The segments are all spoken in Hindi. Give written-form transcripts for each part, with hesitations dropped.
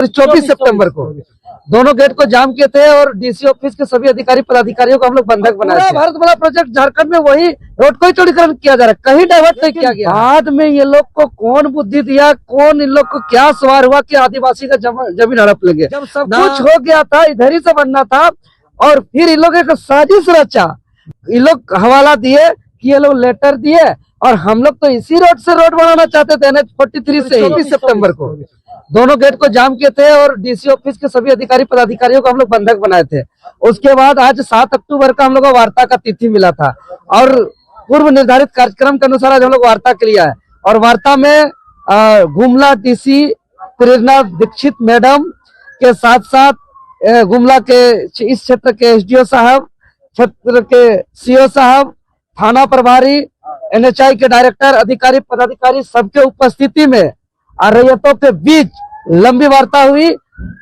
24 सितंबर को दोनों गेट को जाम किए थे और डीसी ऑफिस के सभी अधिकारी पदाधिकारियों को हम लोग बंधक बनाए थे। भारत वाला प्रोजेक्ट झारखंड में वही रोड को ही चौड़ीकरण किया जा रहा है, कहीं डाइवर्ट नहीं किया गया। बाद में ये लोग को कौन बुद्धि दिया, कौन इन लोग को क्या सवार हुआ कि आदिवासी का जमीन हड़प लेंगे। जब सब कुछ हो गया था, इधर ही से बनना था और फिर इन लोग एक साजिश रचा। ये लोग हवाला दिए कि ये लोग लेटर दिए और हम लोग तो इसी रोड से रोड बनाना चाहते थे NH-43 से। 24 सितंबर को दोनों गेट को जाम किए थे और डीसी ऑफिस के सभी अधिकारी पदाधिकारियों को हम लोग बंधक बनाए थे। उसके बाद आज 7 अक्टूबर का हम लोग को वार्ता का तिथि मिला था और पूर्व निर्धारित कार्यक्रम के अनुसार आज हम लोग वार्ता के लिए आए और वार्ता में गुमला डीसी प्रेरणा दीक्षित मैडम के साथ साथ गुमला के इस क्षेत्र के एसडीओ साहब, क्षेत्र के सीओ साहब, थाना प्रभारी, NHI के डायरेक्टर, अधिकारी पदाधिकारी सबके उपस्थिति में रैयतों के बीच लंबी वार्ता हुई।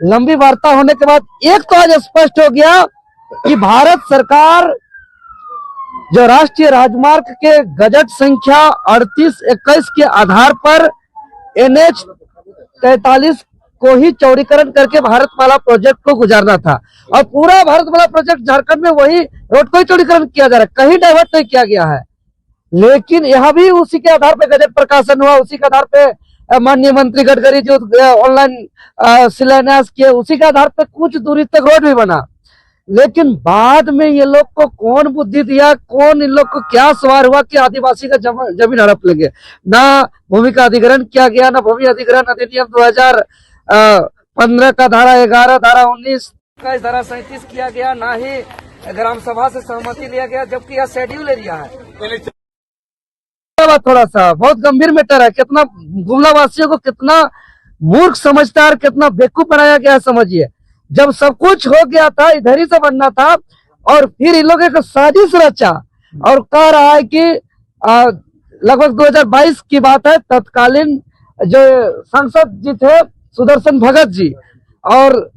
लंबी वार्ता होने के बाद एक तो आज स्पष्ट हो गया कि भारत सरकार जो राष्ट्रीय राजमार्ग के गजट संख्या 3821 के आधार पर NH-43 को ही चौड़ीकरण करके भारतमाला प्रोजेक्ट को गुजारना था और पूरा भारतमाला प्रोजेक्ट झारखंड में वही रोड को ही चौड़ीकरण किया जा रहा है, कहीं डाइवर्ट नहीं किया गया है। लेकिन यह भी उसी के आधार पर गजट प्रकाशन हुआ, उसी के आधार पे माननीय मंत्री गडकरी जो ऑनलाइन शिलान्यास किए, उसी के आधार पे कुछ दूरी तक रोड भी बना। लेकिन बाद में ये लोग को कौन बुद्धि दिया, कौन इन लोग को क्या सवार हुआ कि आदिवासी का जमीन हड़प लेंगे। ना भूमि का अधिग्रहण किया गया, ना भूमि अधिग्रहण अधिनियम 2015 का धारा 11, धारा 19, धारा 37 किया गया, ना ही ग्राम सभा से सहमति लिया गया, जबकि यह शेड्यूल एरिया है। थोड़ा सा बहुत गंभीर मैटर है। कितना गुमला वासियों को कितना मूर्ख समझता है और कितना बेवकूफ बनाया गया है, समझिए। जब सब कुछ हो गया था, इधर ही से बनना था और फिर इन लोग एक साजिश रचा और कह रहा है कि लगभग 2022 की बात है, तत्कालीन जो सांसद जी थे सुदर्शन भगत जी और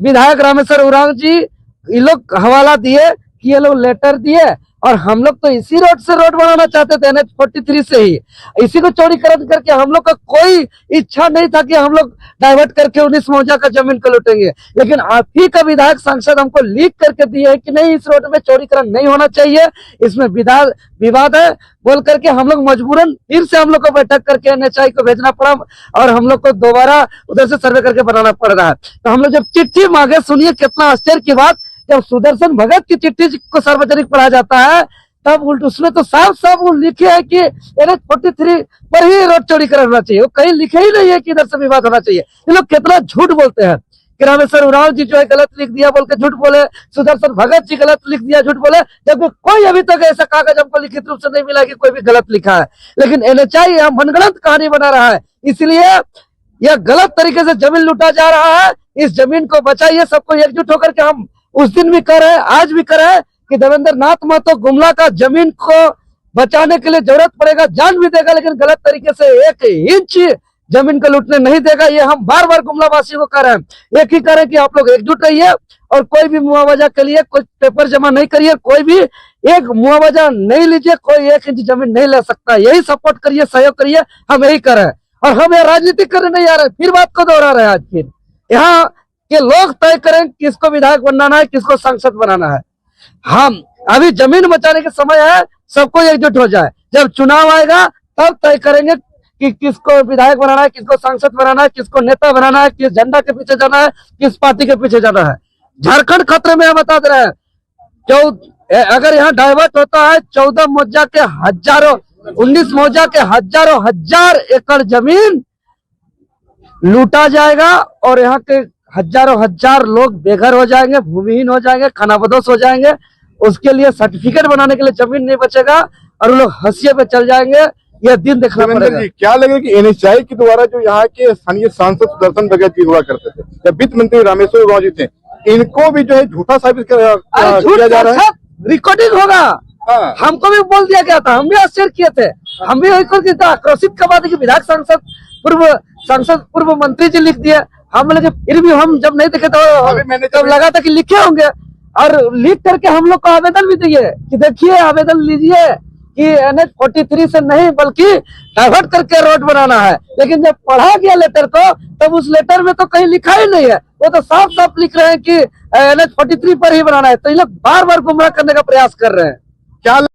विधायक रामेश्वर उरांव जी, ये लोग हवाला दिए कि ये लोग लेटर दिए और हम लोग तो इसी रोड से रोड बनाना चाहते थे NH-43 से ही। इसी को चौड़ीकरण करके हम लोग का कोई इच्छा नहीं था कि हम लोग डाइवर्ट करके 19 मौजा का जमीन को लूटेंगे। लेकिन आप ही का विधायक सांसद हमको लीक करके दिए है कि नहीं, इस रोड में चौड़ीकरण नहीं होना चाहिए, इसमें विवाद है बोल करके हम लोग मजबूरन फिर से हम लोग को बैठक करके NHI को भेजना पड़ा और हम लोग को दोबारा उधर से सर्वे करके बनाना पड़ रहा है। तो हम लोग जब चिट्ठी मांगे, सुनिए कितना आश्चर्य की बात, जब सुदर्शन भगत की चिट्ठी को सार्वजनिक पढ़ा जाता है तब उसमें तो साफ साफ वो लिखे है कि NH-43 पर ही रोड चौड़ीकरण होना चाहिए। वो कहीं लिखे ही नहीं है कि इधर से विवाद होना चाहिए। ये लोग कितना झूठ बोलते हैं कि रामेश्वर उरांव जी जो है गलत लिख दिया बोल के झूठ बोले, सुदर्शन भगत जी गलत लिख दिया झूठ बोले, जबकि कोई अभी तक ऐसा कागज हमको लिखित रूप से नहीं मिला कि कोई भी गलत लिखा है। लेकिन NHI यहाँ मनगढ़ंत कहानी बना रहा है, इसलिए यह गलत तरीके से जमीन लूटा जा रहा है। इस जमीन को बचाइए, सबको एकजुट होकर के हम उस दिन भी कर रहे हैं, आज भी कर रहे हैं कि देवेंद्र नाथ महतो गुमला का जमीन को बचाने के लिए जरूरत पड़ेगा जान भी देगा, लेकिन गलत तरीके से 1 इंच जमीन को लूटने नहीं देगा। ये हम बार बार गुमला वासियों को कह रहे हैं। एक ही कह रहे हैं कि आप लोग एकजुट रहिए और कोई भी मुआवजा के लिए कोई पेपर जमा नहीं करिए, कोई भी एक मुआवजा नहीं लीजिए, कोई 1 इंच जमीन नहीं ले सकता। यही सपोर्ट करिए, सहयोग करिए, हम यही कर रहे हैं और हम यहाँ राजनीति करने नहीं आ रहे। फिर बात को दोहरा रहे हैं आज, फिर यहाँ के लोग तय करें किसको विधायक बनाना है, किसको सांसद बनाना है। हम अभी जमीन बचाने के समय है, सबको एकजुट हो जाए। जब चुनाव आएगा तब तय करेंगे कि किसको विधायक बनाना है, किसको सांसद बनाना है, किसको नेता बनाना है, किस झंडा के पीछे जाना है, किस पार्टी के पीछे जाना है। झारखंड खतरे में बता दे रहे हैं। अगर यहाँ डाइवर्ट होता है 14 मौजा के हजारों, 19 मौजा के हजार एकड़ जमीन लूटा जाएगा और यहाँ के हजार लोग बेघर हो जाएंगे, भूमिहीन हो जाएंगे, खानाबदोश हो जाएंगे। उसके लिए सर्टिफिकेट बनाने के लिए जमीन नहीं बचेगा और लोग हंसिये पे चल जाएंगे। यह दिन देखना पड़ेगा। क्या लगे कि NHI के द्वारा जो यहाँ के स्थानीय सांसद सुदर्शन भगत जी हुआ करते थे या वित्त मंत्री रामेश्वर उरांव जी थे, इनको भी जो है झूठा साबित किया जा रहा है। रिकॉर्डिंग होगा, हमको भी बोल दिया गया था, हम भी आश्चर्य किए थे, हम भी आक्रोशित करवा दी कि विधायक सांसद पूर्व मंत्री जी लिख दिए। हम लोग फिर भी हम जब नहीं देखे तो लगा था कि लिखे होंगे और लिख करके हम लोग को आवेदन भी दिए कि देखिए आवेदन लीजिए कि NH-43 से नहीं बल्कि डाइवर्ट करके रोड बनाना है, लेकिन जब पढ़ा गया लेटर को तब उस लेटर में तो कहीं लिखा ही नहीं है। वो तो साफ साफ लिख रहे हैं कि NH-43 पर ही बनाना है। तो ये लोग बार बार गुमराह करने का प्रयास कर रहे हैं। क्या